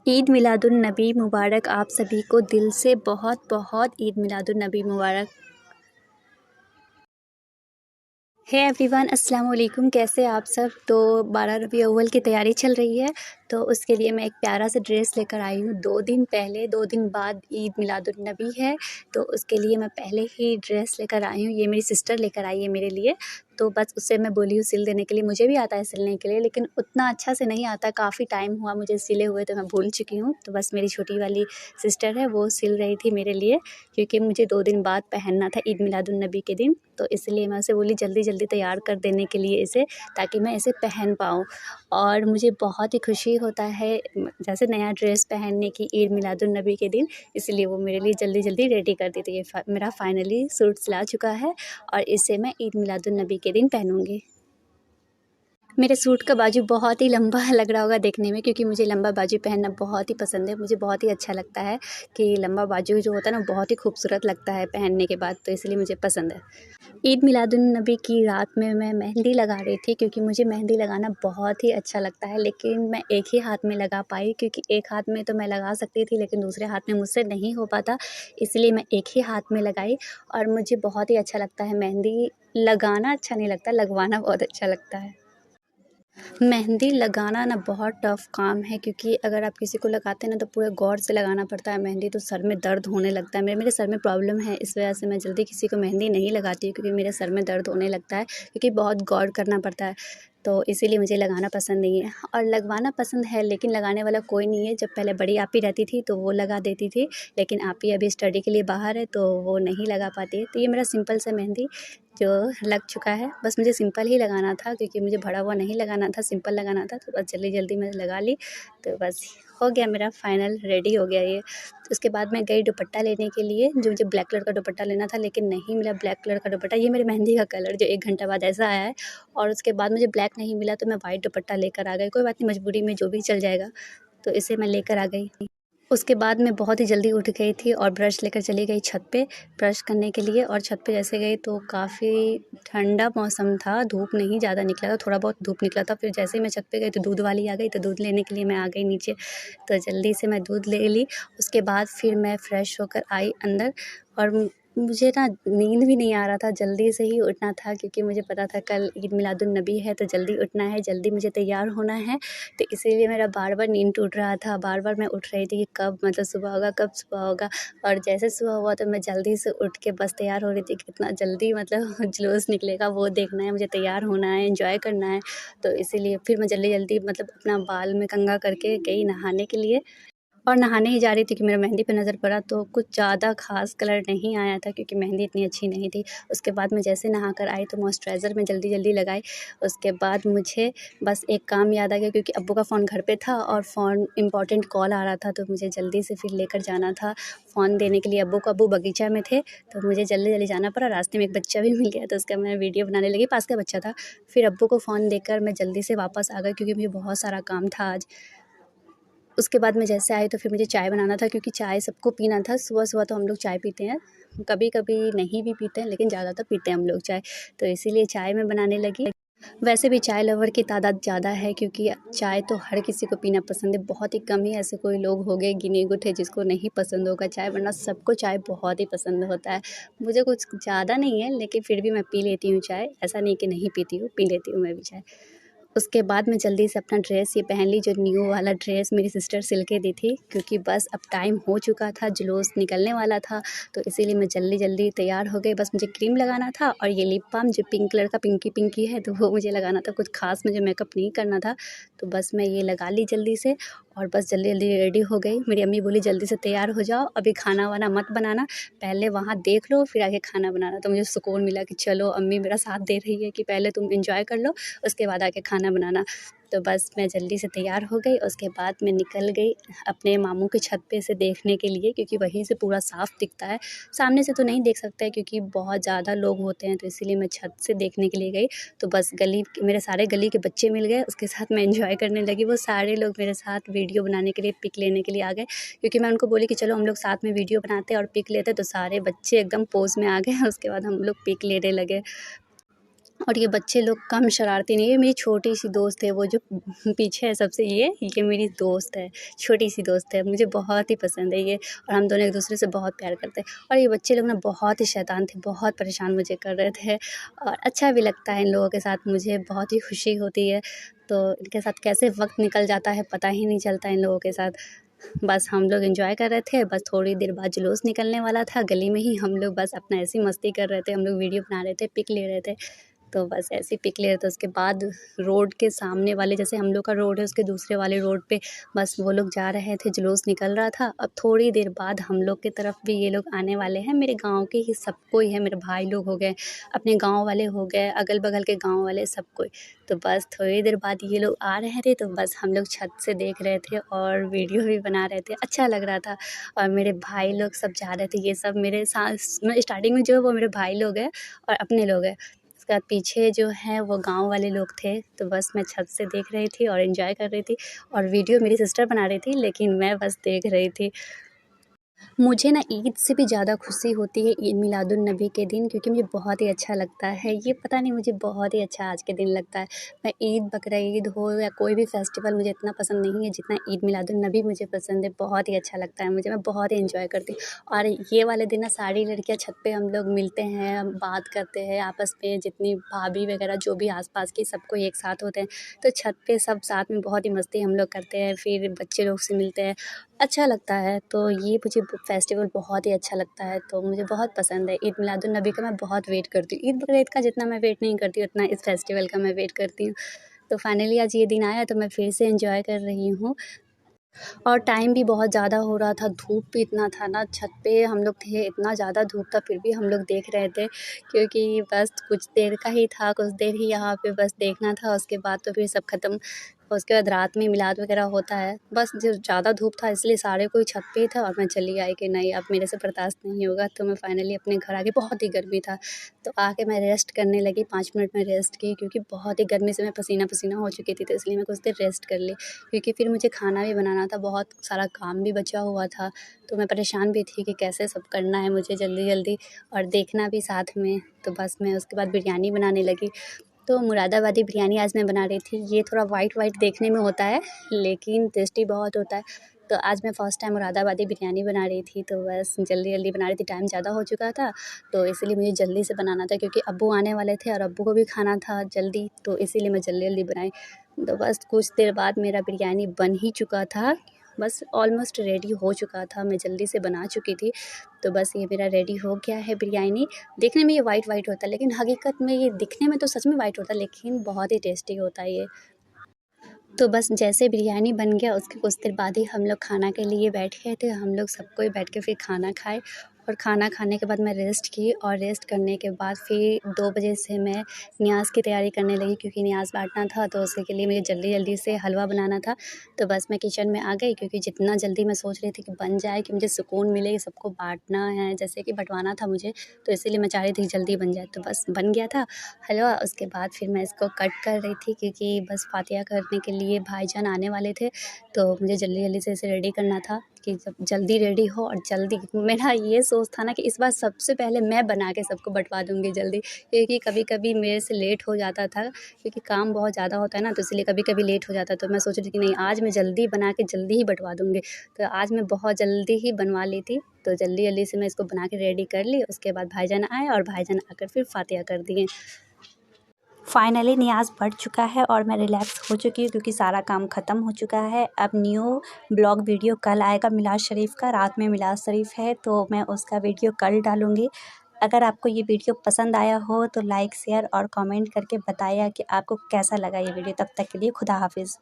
ईद मिलादुन नबी मुबारक। आप सभी को दिल से बहुत बहुत ईद मिलादुन नबी मुबारक। है एवरीवन, अस्सलाम वालेकुम। कैसे आप सब? तो 12 रबी अव्वल की तैयारी चल रही है, तो उसके लिए मैं एक प्यारा सा ड्रेस लेकर आई हूँ 2 दिन पहले। 2 दिन बाद ईद मिलादुन नबी है, तो उसके लिए मैं पहले ही ड्रेस लेकर आई हूँ। ये मेरी सिस्टर लेकर आई है मेरे लिए, तो बस उससे मैं बोली हूँ सिल देने के लिए। मुझे भी आता है सिलने के लिए, लेकिन उतना अच्छा से नहीं आता। काफ़ी टाइम हुआ मुझे सिले हुए, तो मैं भूल चुकी हूँ। तो बस मेरी छोटी वाली सिस्टर है, वो सिल रही थी मेरे लिए, क्योंकि मुझे 2 दिन बाद पहनना था ईद मिलादुन नबी के दिन। तो इसलिए मैं उसे बोली जल्दी जल्दी तैयार कर देने के लिए इसे, ताकि मैं इसे पहन पाऊँ। और मुझे बहुत ही खुशी होता है जैसे नया ड्रेस पहनने की ईद मिलादुन नबी के दिन, इसलिए वो मेरे लिए जल्दी जल्दी रेडी कर दी। तो ये मेरा फाइनली सूट सिला चुका है, और इसे मैं ईद मिलादुन नबी के दिन पहनूंगी। मेरे सूट का बाजू बहुत ही लंबा लग रहा होगा देखने में, क्योंकि मुझे लंबा बाजू पहनना बहुत ही पसंद है। मुझे बहुत ही अच्छा लगता है कि लंबा बाजू जो होता है ना, बहुत ही खूबसूरत लगता है पहनने के बाद, तो इसलिए मुझे पसंद है। ईद मिलादुन नबी की रात में मैं मेहंदी लगा रही थी, क्योंकि मुझे मेहंदी लगाना बहुत ही अच्छा लगता है। लेकिन मैं एक ही हाथ में लगा पाई, क्योंकि एक हाथ में तो मैं लगा सकती थी, लेकिन दूसरे हाथ में मुझसे नहीं हो पाता, इसलिए मैं एक ही हाथ में लगाई। और मुझे बहुत ही अच्छा लगता है मेहंदी लगाना। अच्छा नहीं लगता, लगवाना बहुत अच्छा लगता है। मेहंदी लगाना ना बहुत टफ़ काम है, क्योंकि अगर आप किसी को लगाते हैं ना, तो पूरे गौर से लगाना पड़ता है मेहंदी। तो सर में दर्द होने लगता है। मेरे सर में प्रॉब्लम है, इस वजह से मैं जल्दी किसी को मेहंदी नहीं लगाती हूँ, क्योंकि मेरे सर में दर्द होने लगता है, क्योंकि बहुत गौर करना पड़ता है। तो इसीलिए मुझे लगाना पसंद नहीं है। और लगवाना पसंद है, लेकिन लगाने वाला कोई नहीं है। जब पहले बड़ी आपी रहती थी तो वो लगा देती थी, लेकिन आपी अभी स्टडी के लिए बाहर है, तो वो नहीं लगा पाती है। तो ये मेरा सिंपल सा मेहंदी जो लग चुका है। बस मुझे सिंपल ही लगाना था, क्योंकि मुझे बड़ा हुआ नहीं लगाना था, सिंपल लगाना था। तो बस जल्दी जल्दी मैंने लगा ली, तो बस हो गया मेरा फाइनल, रेडी हो गया ये। तो उसके बाद मैं गई दुपट्टा लेने के लिए, जो मुझे ब्लैक कलर का दुपट्टा लेना था, लेकिन नहीं मिला ब्लैक कलर का दुपट्टा। ये मेरी मेहंदी का कलर जो 1 घंटा बाद ऐसा आया है। और उसके बाद मुझे ब्लैक नहीं मिला, तो मैं वाइट दुपट्टा लेकर आ गई। कोई बात नहीं, मजबूरी में जो भी चल जाएगा, तो इसे मैं लेकर आ गई। उसके बाद मैं बहुत ही जल्दी उठ गई थी और ब्रश लेकर चली गई छत पे ब्रश करने के लिए। और छत पे जैसे गई तो काफ़ी ठंडा मौसम था, धूप नहीं ज़्यादा निकला था, थोड़ा बहुत धूप निकला था। फिर जैसे ही मैं छत पे गई तो दूध वाली आ गई, तो दूध लेने के लिए मैं आ गई नीचे। तो जल्दी से मैं दूध ले ली। उसके बाद फिर मैं फ़्रेश होकर आई अंदर, और मुझे ना नींद भी नहीं आ रहा था, जल्दी से ही उठना था, क्योंकि मुझे पता था कल ईद मिलादुन नबी है, तो जल्दी उठना है, जल्दी मुझे तैयार होना है। तो इसीलिए मेरा बार-बार नींद टूट रहा था, बार-बार मैं उठ रही थी कि कब मतलब सुबह होगा, कब सुबह होगा। और जैसे सुबह हुआ तो मैं जल्दी से उठ के बस तैयार हो रही थी, कितना जल्दी मतलब जुलूस निकलेगा वो देखना है, मुझे तैयार होना है, एन्जॉय करना है। तो इसीलिए फिर मैं जल्दी-जल्दी मतलब अपना बाल में कंघा करके गई नहाने के लिए। और नहाने ही जा रही थी कि मेरा मेहंदी पे नज़र पड़ा, तो कुछ ज़्यादा ख़ास कलर नहीं आया था, क्योंकि मेहंदी इतनी अच्छी नहीं थी। उसके बाद मैं जैसे नहा कर आई तो मॉइस्चराइज़र मैं जल्दी-जल्दी लगाई। उसके बाद मुझे बस एक काम याद आ गया, क्योंकि अब्बू का फ़ोन घर पे था और फ़ोन इम्पोर्टेंट कॉल आ रहा था, तो मुझे जल्दी से फिर लेकर जाना था फ़ोन देने के लिए अब्बू को। अब्बू बगीचा में थे, तो मुझे जल्दी-जल्दी जाना पड़ा। रास्ते में एक बच्चा भी मिल गया, तो उसका मैं वीडियो बनाने लगी, पास का बच्चा था। फिर अब्बू को फ़ोन देकर मैं जल्दी से वापस आ गई, क्योंकि मुझे बहुत सारा काम था आज। उसके बाद मैं जैसे आई तो फिर मुझे चाय बनाना था, क्योंकि चाय सबको पीना था। सुबह-सुबह तो हम लोग चाय पीते हैं, कभी-कभी नहीं भी पीते हैं, लेकिन ज़्यादातर पीते हैं हम लोग चाय। तो इसीलिए चाय मैं बनाने लगी। वैसे भी चाय लवर की तादाद ज़्यादा है, क्योंकि चाय तो हर किसी को पीना पसंद है। बहुत ही कम ही ऐसे कोई लोग हो गए गिने-गुटे जिसको नहीं पसंद होगा चाय, वरना सबको चाय बहुत ही पसंद होता है। मुझे कुछ ज़्यादा नहीं है, लेकिन फिर भी मैं पी लेती हूँ चाय। ऐसा नहीं कि नहीं पीती हूँ, पी लेती हूँ मैं भी चाय। उसके बाद मैं जल्दी से अपना ड्रेस ये पहन ली, जो न्यू वाला ड्रेस मेरी सिस्टर सिल के दी थी, क्योंकि बस अब टाइम हो चुका था, जुलूस निकलने वाला था। तो इसीलिए मैं जल्दी-जल्दी तैयार हो गई। बस मुझे क्रीम लगाना था, और ये लिप बाम जो पिंक कलर का पिंकी-पिंकी है, तो वो मुझे लगाना था। कुछ ख़ास मुझे मेकअप नहीं करना था, तो बस मैं ये लगा ली जल्दी से, और बस जल्दी-जल्दी रेडी हो गई। मेरी अम्मी बोली जल्दी से तैयार हो जाओ, अभी खाना-वाना मत बनाना, पहले वहाँ देख लो फिर आके खाना बनाना। तो मुझे सुकून मिला कि चलो अम्मी मेरा साथ दे रही है, कि पहले तुम एन्जॉय कर लो, उसके बाद आके खाना बनाना। तो बस मैं जल्दी से तैयार हो गई। उसके बाद मैं निकल गई अपने मामू के छत पे से देखने के लिए, क्योंकि वहीं से पूरा साफ़ दिखता है। सामने से तो नहीं देख सकते हैं, क्योंकि बहुत ज़्यादा लोग होते हैं, तो इसीलिए मैं छत से देखने के लिए गई। तो बस मेरे सारे गली के बच्चे मिल गए, उसके साथ मैं एन्जॉय करने लगी। वो सारे लोग मेरे साथ वीडियो बनाने के लिए, पिक लेने के लिए आ गए, क्योंकि मैं उनको बोली कि चलो हम लोग साथ में वीडियो बनाते हैं और पिक लेते हैं। तो सारे बच्चे एकदम पोज़ में आ गए। उसके बाद हम लोग पिक लेने लगे। और ये बच्चे लोग कम शरारती नहीं है। मेरी छोटी सी दोस्त है, वो जो पीछे है सबसे, ये मेरी दोस्त है, छोटी सी दोस्त है, मुझे बहुत ही पसंद है ये। और हम दोनों एक दूसरे से बहुत प्यार करते हैं। और ये बच्चे लोग ना बहुत ही शैतान थे, बहुत परेशान मुझे कर रहे थे, और अच्छा भी लगता है इन लोगों के साथ, मुझे बहुत ही खुशी होती है। तो इनके साथ कैसे वक्त निकल जाता है पता ही नहीं चलता इन लोगों के साथ। बस हम लोग एंजॉय कर रहे थे, बस थोड़ी देर बाद जुलूस निकलने वाला था, गली में ही हम लोग बस अपना ऐसी मस्ती कर रहे थे, हम लोग वीडियो बना रहे थे, पिक ले रहे थे। तो बस ऐसे ही पिक ले रहे थे। उसके बाद रोड के सामने वाले, जैसे हम लोग का रोड है, उसके दूसरे वाले रोड पे बस वो लोग जा रहे थे, जुलूस निकल रहा था। अब थोड़ी देर बाद हम लोग की तरफ भी ये लोग आने वाले हैं। मेरे गाँव के ही सब कोई है, मेरे भाई लोग हो गए, अपने गाँव वाले हो गए, अगल बगल के गाँव वाले सब कोई। तो बस थोड़ी देर बाद ये लोग आ रहे थे, तो बस हम लोग छत से देख रहे थे और वीडियो भी बना रहे थे, अच्छा लग रहा था। और मेरे भाई लोग सब जा रहे थे, ये सब मेरे साथ स्टार्टिंग में जो है वो मेरे भाई लोग हैं और अपने लोग हैं। उसके बाद पीछे जो है वो गाँव वाले लोग थे। तो बस मैं छत से देख रही थी और एंजॉय कर रही थी, और वीडियो मेरी सिस्टर बना रही थी, लेकिन मैं बस देख रही थी। मुझे ना ईद से भी ज़्यादा खुशी होती है ईद मिलादुन्नबी के दिन, क्योंकि मुझे बहुत ही अच्छा लगता है। ये पता नहीं, मुझे बहुत ही अच्छा आज के दिन लगता है। मैं ईद, बकरीद हो या कोई भी फेस्टिवल मुझे इतना पसंद नहीं है जितना ईद मिलादुन्नबी मुझे पसंद है। बहुत ही अच्छा लगता है मुझे, मैं बहुत ही एंजॉय करती हूँ। और ये वाले दिन ना सारी लड़कियाँ छत पे हम लोग मिलते हैं, हम बात करते हैं आपस में, जितनी भाभी वगैरह जो भी आस-पास की सबको एक साथ होते हैं। तो छत पे सब साथ में बहुत ही मस्ती हम लोग करते हैं, फिर बच्चे लोग से मिलते हैं, अच्छा लगता है। तो ये मुझे फेस्टिवल बहुत ही अच्छा लगता है, तो मुझे बहुत पसंद है। ईद मिलादुन्नबी का मैं बहुत वेट करती हूँ। ईद बकरीद का जितना मैं वेट नहीं करती, उतना इस फेस्टिवल का मैं वेट करती हूँ। तो फाइनली आज ये दिन आया, तो मैं फिर से एंजॉय कर रही हूँ। और टाइम भी बहुत ज़्यादा हो रहा था, धूप भी इतना था ना, छत पे हम लोग थे, इतना ज़्यादा धूप था, फिर भी हम लोग देख रहे थे, क्योंकि बस कुछ देर का ही था, कुछ देर ही यहाँ पे बस देखना था। उसके बाद तो फिर सब ख़त्म। उसके बाद रात में मिलाद वगैरह होता है। बस जो ज़्यादा धूप था इसलिए सारे कोई छत पे ही था, और मैं चली आई कि नहीं, अब मेरे से बर्दाश्त नहीं होगा। तो मैं फाइनली अपने घर आ गई, बहुत ही गर्मी था। तो आके मैं रेस्ट करने लगी, 5 मिनट में रेस्ट की, क्योंकि बहुत ही गर्मी से मैं पसीना-पसीना हो चुकी थी, तो इसलिए मैं कुछ देर रेस्ट कर ली। क्योंकि फिर मुझे खाना भी बनाना था, बहुत सारा काम भी बचा हुआ था, तो मैं परेशान भी थी कि कैसे सब करना है मुझे जल्दी-जल्दी, और देखना भी साथ में। तो बस मैं उसके बाद बिरयानी बनाने लगी। तो मुरादाबादी बिरयानी आज मैं बना रही थी। ये थोड़ा वाइट देखने में होता है, लेकिन टेस्टी बहुत होता है। तो आज मैं फ़र्स्ट टाइम मुरादाबादी बिरयानी बना रही थी, तो बस जल्दी-जल्दी बना रही थी, टाइम ज़्यादा हो चुका था, तो इसीलिए मुझे जल्दी से बनाना था, क्योंकि अब्बू आने वाले थे और अब्बू को भी खाना था जल्दी, तो इसीलिए मैं जल्दी-जल्दी बनाई। तो बस कुछ देर बाद मेरा बिरयानी बन ही चुका था, बस ऑलमोस्ट रेडी हो चुका था, मैं जल्दी से बना चुकी थी। तो बस ये मेरा रेडी हो गया है बिरयानी। देखने में ये वाइट होता है, लेकिन हकीकत में ये दिखने में तो सच में वाइट होता है, लेकिन बहुत ही टेस्टी होता है ये। तो बस जैसे बिरयानी बन गया, उसके कुछ देर बाद ही हम लोग खाना के लिए बैठ गए थे। हम लोग सब कोई बैठ के फिर खाना खाए, और खाना खाने के बाद मैं रेस्ट की, और रेस्ट करने के बाद फिर 2 बजे से मैं न्याज़ की तैयारी करने लगी, क्योंकि न्याज़ बाँटना था, तो उसके लिए मुझे जल्दी-जल्दी से हलवा बनाना था। तो बस मैं किचन में आ गई, क्योंकि जितना जल्दी मैं सोच रही थी कि बन जाए, कि मुझे सुकून मिले, सबको बाँटना है, जैसे कि बँटवाना था मुझे, तो इसीलिए मैं चाह रही थी जल्दी बन जाए। तो बस बन गया था हलवा। उसके बाद फिर मैं इसको कट कर रही थी, क्योंकि बस फ़ातिहा करने के लिए भाईजान आने वाले थे, तो मुझे जल्दी-जल्दी से इसे रेडी करना था, कि जब जल्दी रेडी हो और जल्दी। मेरा ये सोच था ना कि इस बार सबसे पहले मैं बना के सबको बँटवा दूँगी जल्दी, क्योंकि कभी-कभी मेरे से लेट हो जाता था, क्योंकि काम बहुत ज़्यादा होता है ना, तो इसलिए कभी-कभी लेट हो जाता है। तो मैं सोच रही थी कि नहीं, आज मैं जल्दी बना के जल्दी ही बँटवा दूँगी। तो आज मैं बहुत जल्दी ही बनवा ली थी, तो जल्दी-जल्दी से मैं इसको बना के रेडी कर ली। उसके बाद भाईजान आए, और भाईजान आकर फिर फ़ातिहा कर दिए। फाइनली नियाज़ बढ़ चुका है और मैं रिलैक्स हो चुकी हूँ, क्योंकि सारा काम ख़त्म हो चुका है। अब न्यू ब्लॉग वीडियो कल आएगा मिलाद शरीफ का, रात में मिलाद शरीफ है, तो मैं उसका वीडियो कल डालूँगी। अगर आपको ये वीडियो पसंद आया हो तो लाइक, शेयर और कमेंट करके बताइए कि आपको कैसा लगा ये वीडियो। तब तक के लिए खुदा हाफिज़।